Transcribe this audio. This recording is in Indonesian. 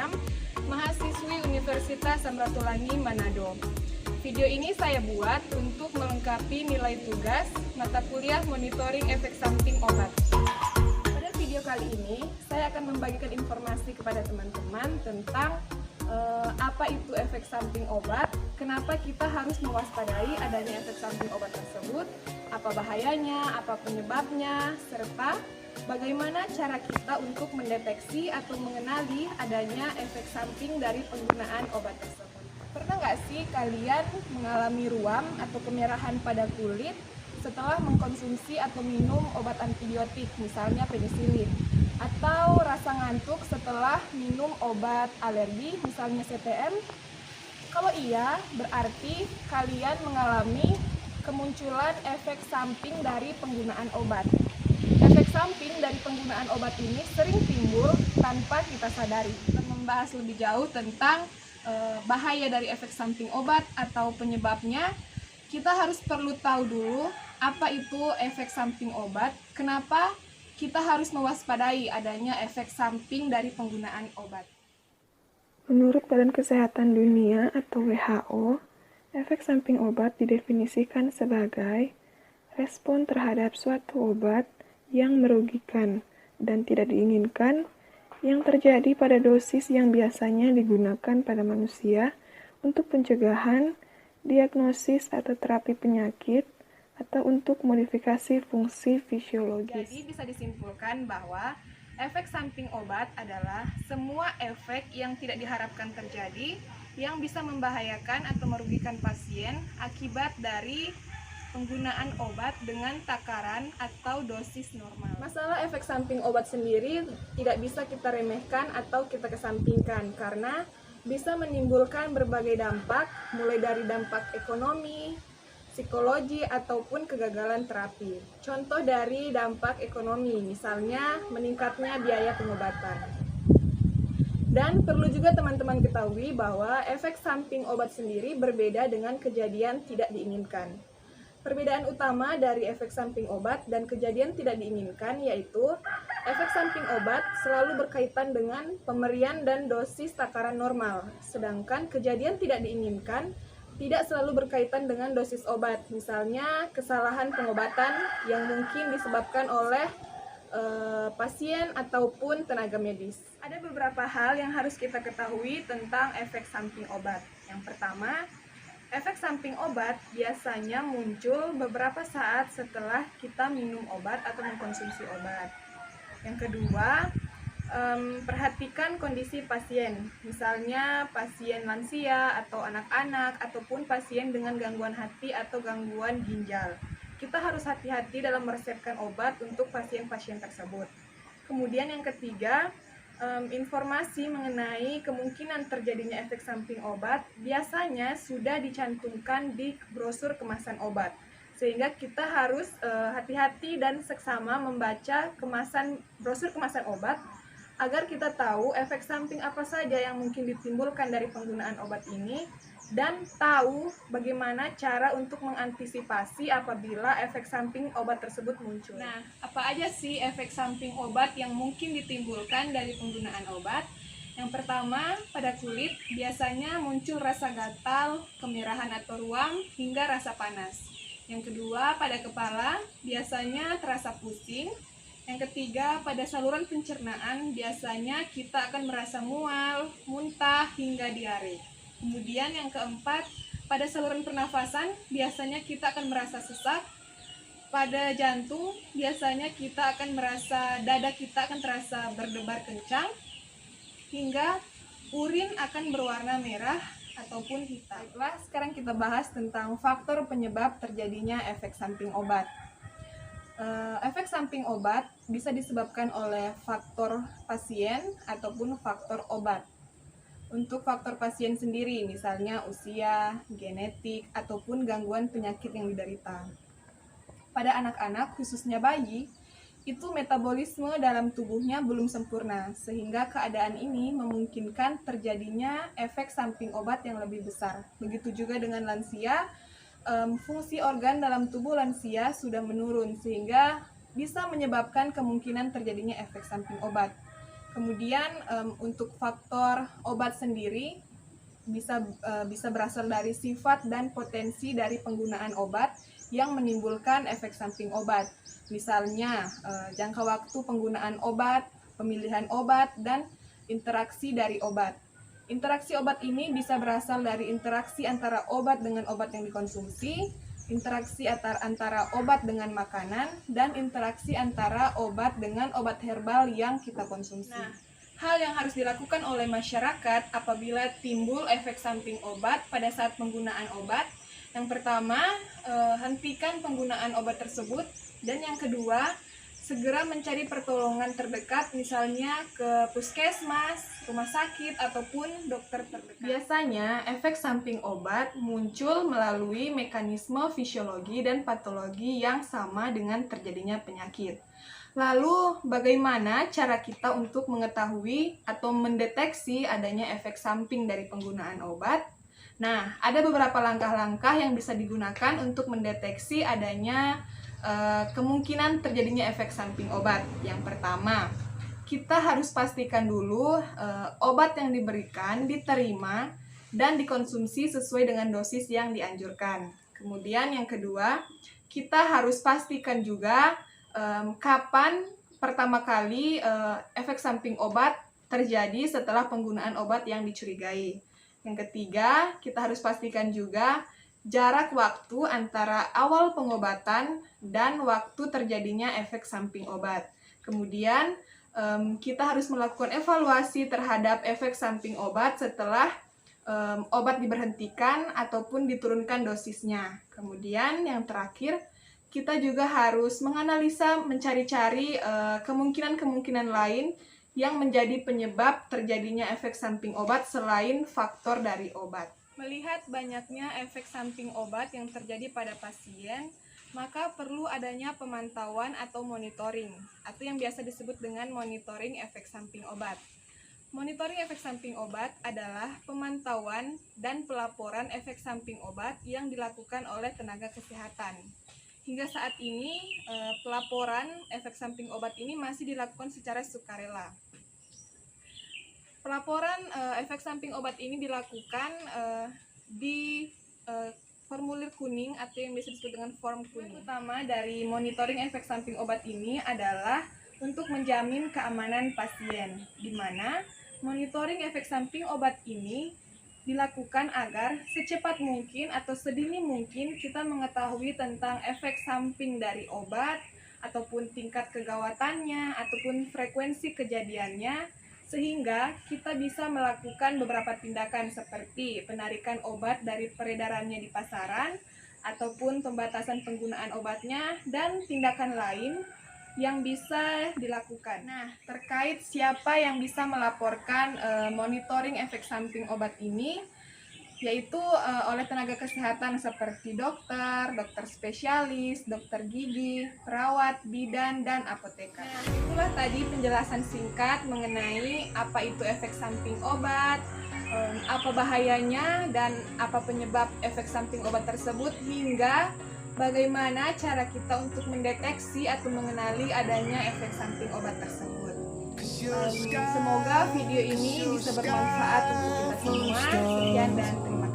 Anam, mahasiswi Universitas Samratulangi Manado. Video ini saya buat untuk melengkapi nilai tugas mata kuliah monitoring efek samping obat. Pada video kali ini, saya akan membagikan informasi kepada teman-teman tentang apa itu efek samping obat, kenapa kita harus mewaspadai adanya efek samping obat tersebut, apa bahayanya, apa penyebabnya, serta bagaimana cara kita untuk mendeteksi atau mengenali adanya efek samping dari penggunaan obat tersebut. Pernah nggak sih kalian mengalami ruam atau kemerahan pada kulit setelah mengkonsumsi atau minum obat antibiotik, misalnya penisilin? Atau rasa ngantuk setelah minum obat alergi, misalnya CTM? Kalau iya, berarti kalian mengalami kemunculan efek samping dari penggunaan obat. Efek samping dari penggunaan obat ini sering timbul tanpa kita sadari. Untuk membahas lebih jauh tentang bahaya dari efek samping obat atau penyebabnya, kita harus perlu tahu dulu apa itu efek samping obat, kenapa kita harus mewaspadai adanya efek samping dari penggunaan obat. Menurut Badan Kesehatan Dunia atau WHO, efek samping obat didefinisikan sebagai respon terhadap suatu obat yang merugikan dan tidak diinginkan yang terjadi pada dosis yang biasanya digunakan pada manusia untuk pencegahan, diagnosis atau terapi penyakit, atau untuk modifikasi fungsi fisiologis. Jadi bisa disimpulkan bahwa efek samping obat adalah semua efek yang tidak diharapkan terjadi yang bisa membahayakan atau merugikan pasien akibat dari penggunaan obat dengan takaran atau dosis normal. Masalah efek samping obat sendiri tidak bisa kita remehkan atau kita kesampingkan karena bisa menimbulkan berbagai dampak, mulai dari dampak ekonomi, psikologi, ataupun kegagalan terapi. Contoh dari dampak ekonomi, misalnya meningkatnya biaya pengobatan. Dan perlu juga teman-teman ketahui bahwa efek samping obat sendiri berbeda dengan kejadian tidak diinginkan. Perbedaan utama dari efek samping obat dan kejadian tidak diinginkan yaitu efek samping obat selalu berkaitan dengan pemberian dan dosis takaran normal, sedangkan kejadian tidak diinginkan tidak selalu berkaitan dengan dosis obat, misalnya kesalahan pengobatan yang mungkin disebabkan oleh pasien ataupun tenaga medis. Ada beberapa hal yang harus kita ketahui tentang efek samping obat. Yang pertama, efek samping obat biasanya muncul beberapa saat setelah kita minum obat atau mengkonsumsi obat. Yang kedua, perhatikan kondisi pasien, misalnya pasien lansia atau anak-anak ataupun pasien dengan gangguan hati atau gangguan ginjal. Kita harus hati-hati dalam meresepkan obat untuk pasien-pasien tersebut. Kemudian yang ketiga, informasi mengenai kemungkinan terjadinya efek samping obat biasanya sudah dicantumkan di brosur kemasan obat. Sehingga kita harus hati-hati dan seksama membaca brosur kemasan obat agar kita tahu efek samping apa saja yang mungkin ditimbulkan dari penggunaan obat ini dan tahu bagaimana cara untuk mengantisipasi apabila efek samping obat tersebut muncul. Nah, apa aja sih efek samping obat yang mungkin ditimbulkan dari penggunaan obat? Yang pertama, pada kulit biasanya muncul rasa gatal, kemerahan atau ruam, hingga rasa panas. Yang kedua, pada kepala biasanya terasa pusing. Yang ketiga, pada saluran pencernaan biasanya kita akan merasa mual, muntah, hingga diare. Kemudian yang keempat, pada saluran pernafasan biasanya kita akan merasa sesak. Pada jantung biasanya kita akan merasa dada kita akan terasa berdebar kencang. Hingga urin akan berwarna merah ataupun hitam. Baiklah, sekarang kita bahas tentang faktor penyebab terjadinya efek samping obat. Efek samping obat bisa disebabkan oleh faktor pasien ataupun faktor obat. Untuk faktor pasien sendiri, misalnya usia, genetik, ataupun gangguan penyakit yang diderita. Pada anak-anak, khususnya bayi, itu metabolisme dalam tubuhnya belum sempurna, sehingga keadaan ini memungkinkan terjadinya efek samping obat yang lebih besar. Begitu juga dengan lansia, fungsi organ dalam tubuh lansia sudah menurun, sehingga bisa menyebabkan kemungkinan terjadinya efek samping obat. Kemudian untuk faktor obat sendiri bisa berasal dari sifat dan potensi dari penggunaan obat yang menimbulkan efek samping obat. Misalnya jangka waktu penggunaan obat, pemilihan obat, dan interaksi dari obat. Interaksi obat ini bisa berasal dari interaksi antara obat dengan obat yang dikonsumsi, interaksi antara obat dengan makanan, dan interaksi antara obat dengan obat herbal yang kita konsumsi. Nah, hal yang harus dilakukan oleh masyarakat apabila timbul efek samping obat pada saat penggunaan obat, yang pertama, hentikan penggunaan obat tersebut, dan yang kedua, segera mencari pertolongan terdekat, misalnya ke puskesmas, rumah sakit, ataupun dokter terdekat. Biasanya, efek samping obat muncul melalui mekanisme fisiologi dan patologi yang sama dengan terjadinya penyakit. Lalu, bagaimana cara kita untuk mengetahui atau mendeteksi adanya efek samping dari penggunaan obat? Nah, ada beberapa langkah-langkah yang bisa digunakan untuk mendeteksi adanya kemungkinan terjadinya efek samping obat. Yang pertama, kita harus pastikan dulu obat yang diberikan diterima dan dikonsumsi sesuai dengan dosis yang dianjurkan. Kemudian yang kedua, kita harus pastikan juga kapan pertama kali efek samping obat terjadi setelah penggunaan obat yang dicurigai. Yang ketiga, kita harus pastikan juga jarak waktu antara awal pengobatan dan waktu terjadinya efek samping obat. Kemudian, kita harus melakukan evaluasi terhadap efek samping obat setelah obat diberhentikan ataupun diturunkan dosisnya. Kemudian, yang terakhir, kita juga harus menganalisa, mencari-cari kemungkinan-kemungkinan lain yang menjadi penyebab terjadinya efek samping obat selain faktor dari obat. Melihat banyaknya efek samping obat yang terjadi pada pasien, maka perlu adanya pemantauan atau monitoring, atau yang biasa disebut dengan monitoring efek samping obat. Monitoring efek samping obat adalah pemantauan dan pelaporan efek samping obat yang dilakukan oleh tenaga kesehatan. Hingga saat ini, pelaporan efek samping obat ini masih dilakukan secara sukarela. Pelaporan efek samping obat ini dilakukan di formulir kuning atau yang biasa disebut dengan form kuning. Yang utama dari monitoring efek samping obat ini adalah untuk menjamin keamanan pasien, di mana monitoring efek samping obat ini dilakukan agar secepat mungkin atau sedini mungkin kita mengetahui tentang efek samping dari obat, ataupun tingkat kegawatannya, ataupun frekuensi kejadiannya, sehingga kita bisa melakukan beberapa tindakan seperti penarikan obat dari peredarannya di pasaran, ataupun pembatasan penggunaan obatnya, dan tindakan lain yang bisa dilakukan. Nah, terkait siapa yang bisa melaporkan monitoring efek samping obat ini, yaitu oleh tenaga kesehatan seperti dokter, dokter spesialis, dokter gigi, perawat, bidan, dan apoteker. Nah, itulah tadi penjelasan singkat mengenai apa itu efek samping obat, apa bahayanya, dan apa penyebab efek samping obat tersebut, hingga bagaimana cara kita untuk mendeteksi atau mengenali adanya efek samping obat tersebut. Semoga video ini bisa bermanfaat untuk kita semua. Sekian dan terima kasih.